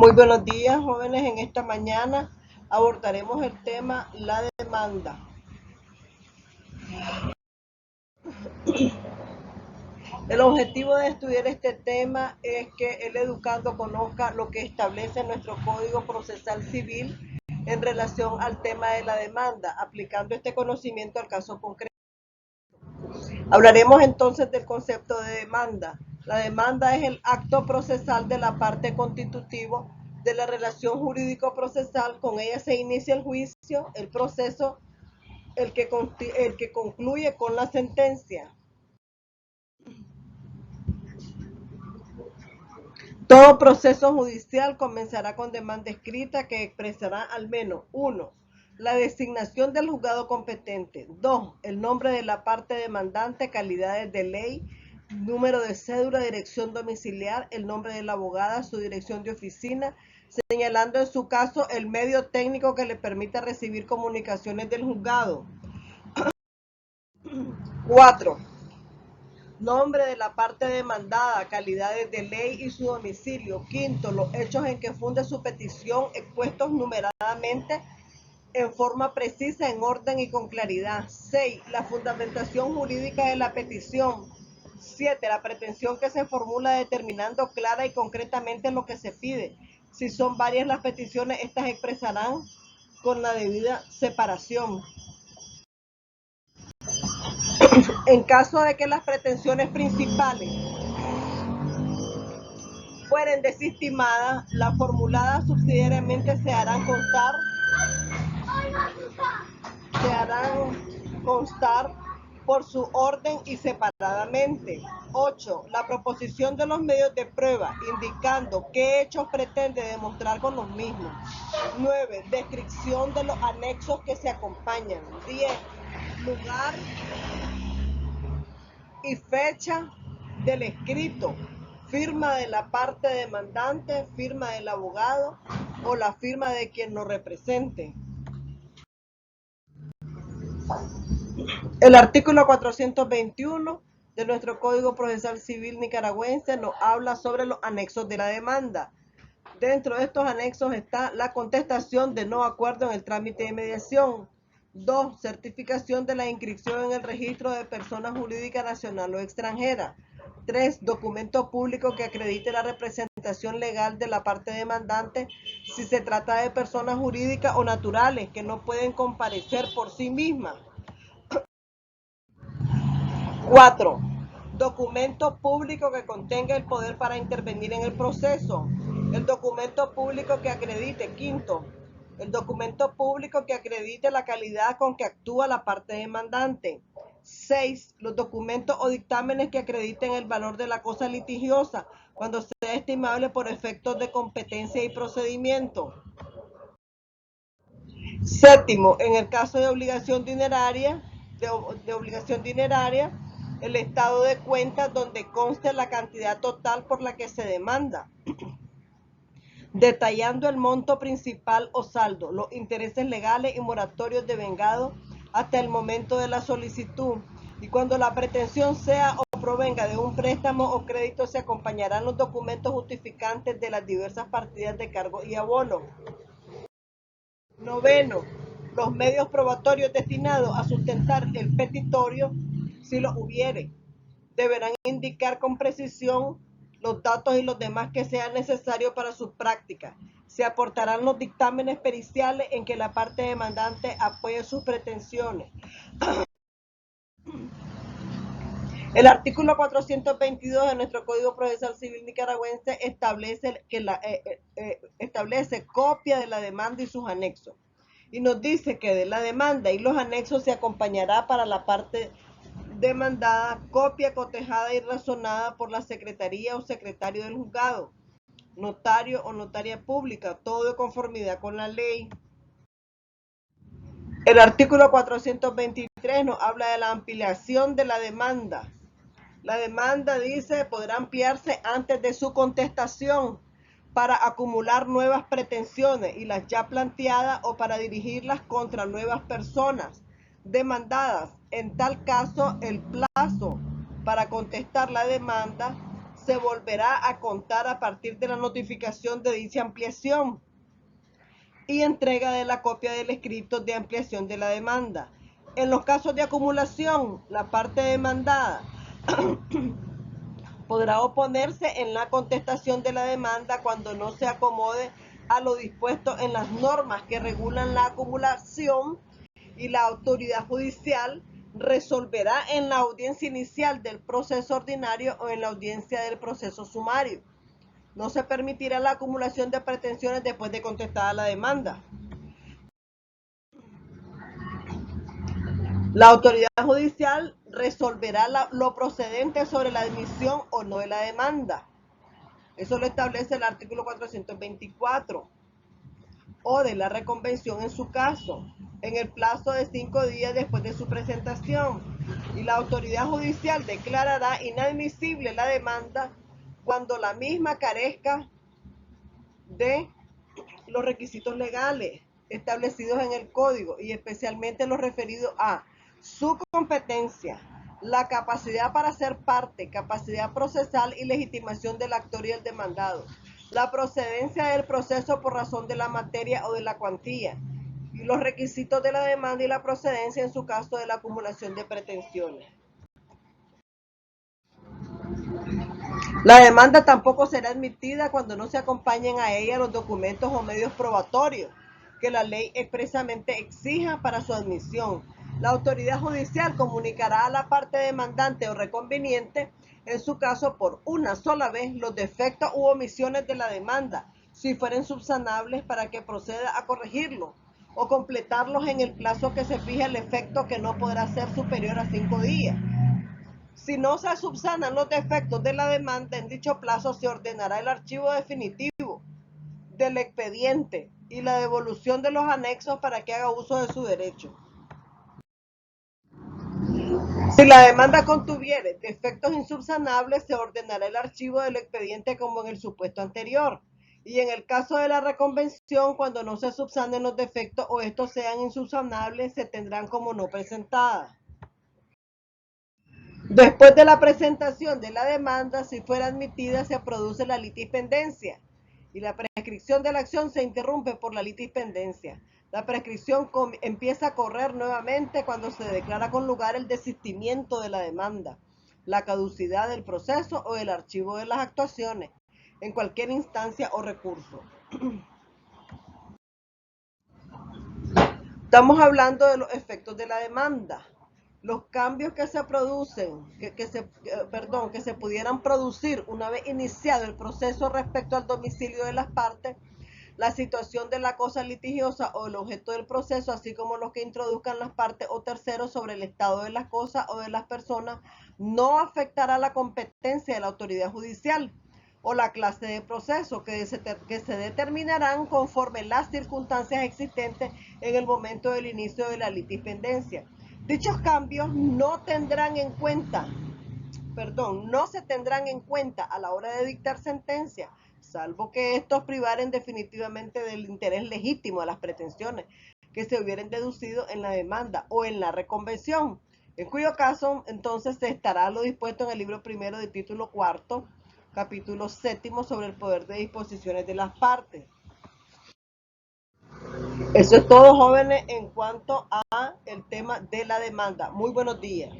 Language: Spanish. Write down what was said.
Muy buenos días, jóvenes. En esta mañana abordaremos el tema la demanda. El objetivo de estudiar este tema es que el educando conozca lo que establece nuestro Código Procesal Civil en relación al tema de la demanda, aplicando este conocimiento al caso concreto. Hablaremos entonces del concepto de demanda. La demanda es el acto procesal de la parte constitutiva de la relación jurídico-procesal. Con ella se inicia el juicio, el proceso, el que concluye con la sentencia. Todo proceso judicial comenzará con demanda escrita que expresará al menos 1. La designación del juzgado competente. 2. El nombre de la parte demandante, calidades de ley, número de cédula, dirección domiciliar, el nombre de la abogada, su dirección de oficina, señalando en su caso el medio técnico que le permita recibir comunicaciones del juzgado. 4. Nombre de la parte demandada, calidades de ley y su domicilio. 5. Los hechos en que funde su petición expuestos numeradamente en forma precisa, en orden y con claridad. 6. La fundamentación jurídica de la petición. 7. La pretensión que se formula determinando clara y concretamente lo que se pide. Si son varias las peticiones, estas expresarán con la debida separación. En caso de que las pretensiones principales fueren desestimadas, las formuladas subsidiariamente se harán constar por su orden y separadamente. 8. La proposición de los medios de prueba, indicando qué hechos pretende demostrar con los mismos. 9. Descripción de los anexos que se acompañan. 10. Lugar y fecha del escrito, firma de la parte demandante, firma del abogado o la firma de quien lo represente. El artículo 421 de nuestro Código Procesal Civil nicaragüense nos habla sobre los anexos de la demanda. Dentro de estos anexos está la contestación de no acuerdo en el trámite de mediación. 2. Certificación de la inscripción en el registro de personas jurídicas nacional o extranjera. 3. Documento público que acredite la representación legal de la parte demandante si se trata de personas jurídicas o naturales que no pueden comparecer por sí mismas. 4. Documento público que contenga el poder para intervenir en el proceso. El documento público que acredite. 5. El documento público que acredite la calidad con que actúa la parte demandante. 6. Los documentos o dictámenes que acrediten el valor de la cosa litigiosa cuando sea estimable por efectos de competencia y procedimiento. 7. En el caso de obligación dineraria, el estado de cuentas donde conste la cantidad total por la que se demanda, detallando el monto principal o saldo, los intereses legales y moratorios devengados hasta el momento de la solicitud. Y cuando la pretensión sea o provenga de un préstamo o crédito, se acompañarán los documentos justificantes de las diversas partidas de cargo y abono. 9. Los medios probatorios destinados a sustentar el petitorio, si los hubiere, deberán indicar con precisión los datos y los demás que sean necesarios para su práctica. Se aportarán los dictámenes periciales en que la parte demandante apoye sus pretensiones. El artículo 422 de nuestro Código Procesal Civil nicaragüense establece copia de la demanda y sus anexos. Y nos dice que de la demanda y los anexos se acompañará para la parte demandada copia cotejada y razonada por la secretaría o secretario del juzgado, notario o notaria pública, todo de conformidad con la ley. El artículo 423 nos habla de la ampliación de la demanda. La demanda, dice, podrá ampliarse antes de su contestación para acumular nuevas pretensiones y las ya planteadas o para dirigirlas contra nuevas personas demandadas. En tal caso, el plazo para contestar la demanda se volverá a contar a partir de la notificación de dicha ampliación y entrega de la copia del escrito de ampliación de la demanda. En los casos de acumulación, la parte demandada podrá oponerse en la contestación de la demanda cuando no se acomode a lo dispuesto en las normas que regulan la acumulación, y la autoridad judicial resolverá en la audiencia inicial del proceso ordinario o en la audiencia del proceso sumario. No se permitirá la acumulación de pretensiones después de contestada la demanda. La autoridad judicial resolverá lo procedente sobre la admisión o no de la demanda. Eso lo establece el artículo 424. O de la reconvención en su caso, en el plazo de 5 días después de su presentación. Y la autoridad judicial declarará inadmisible la demanda cuando la misma carezca de los requisitos legales establecidos en el código, y especialmente los referidos a su competencia, la capacidad para ser parte, capacidad procesal y legitimación del actor y el demandado, la procedencia del proceso por razón de la materia o de la cuantía, y los requisitos de la demanda y la procedencia en su caso de la acumulación de pretensiones. La demanda tampoco será admitida cuando no se acompañen a ella los documentos o medios probatorios que la ley expresamente exija para su admisión. La autoridad judicial comunicará a la parte demandante o reconveniente, en su caso por una sola vez, los defectos u omisiones de la demanda, si fueren subsanables, para que proceda a corregirlos o completarlos en el plazo que se fija el efecto, que no podrá ser superior a 5 días. Si no se subsanan los defectos de la demanda en dicho plazo, se ordenará el archivo definitivo del expediente y la devolución de los anexos para que haga uso de su derecho. Si la demanda contuviere defectos insubsanables, se ordenará el archivo del expediente como en el supuesto anterior. Y en el caso de la reconvención, cuando no se subsanen los defectos o estos sean insubsanables, se tendrán como no presentadas. Después de la presentación de la demanda, si fuera admitida, se produce la litispendencia y la prescripción de la acción se interrumpe por la litispendencia. La prescripción empieza a correr nuevamente cuando se declara con lugar el desistimiento de la demanda, la caducidad del proceso o el archivo de las actuaciones en cualquier instancia o recurso. Estamos hablando de los efectos de la demanda. Los cambios que se producen, que se pudieran producir una vez iniciado el proceso respecto al domicilio de las partes, la situación de la cosa litigiosa o el objeto del proceso, así como los que introduzcan las partes o terceros sobre el estado de las cosas o de las personas, no afectará la competencia de la autoridad judicial o la clase de proceso que se determinarán conforme las circunstancias existentes en el momento del inicio de la litispendencia. Dichos cambios no se tendrán en cuenta a la hora de dictar sentencia, salvo que estos privaren definitivamente del interés legítimo de las pretensiones que se hubieran deducido en la demanda o en la reconvención, en cuyo caso entonces se estará lo dispuesto en el libro primero de título cuarto, capítulo 7 sobre el poder de disposiciones de las partes. Eso es todo, jóvenes, en cuanto a el tema de la demanda. Muy buenos días.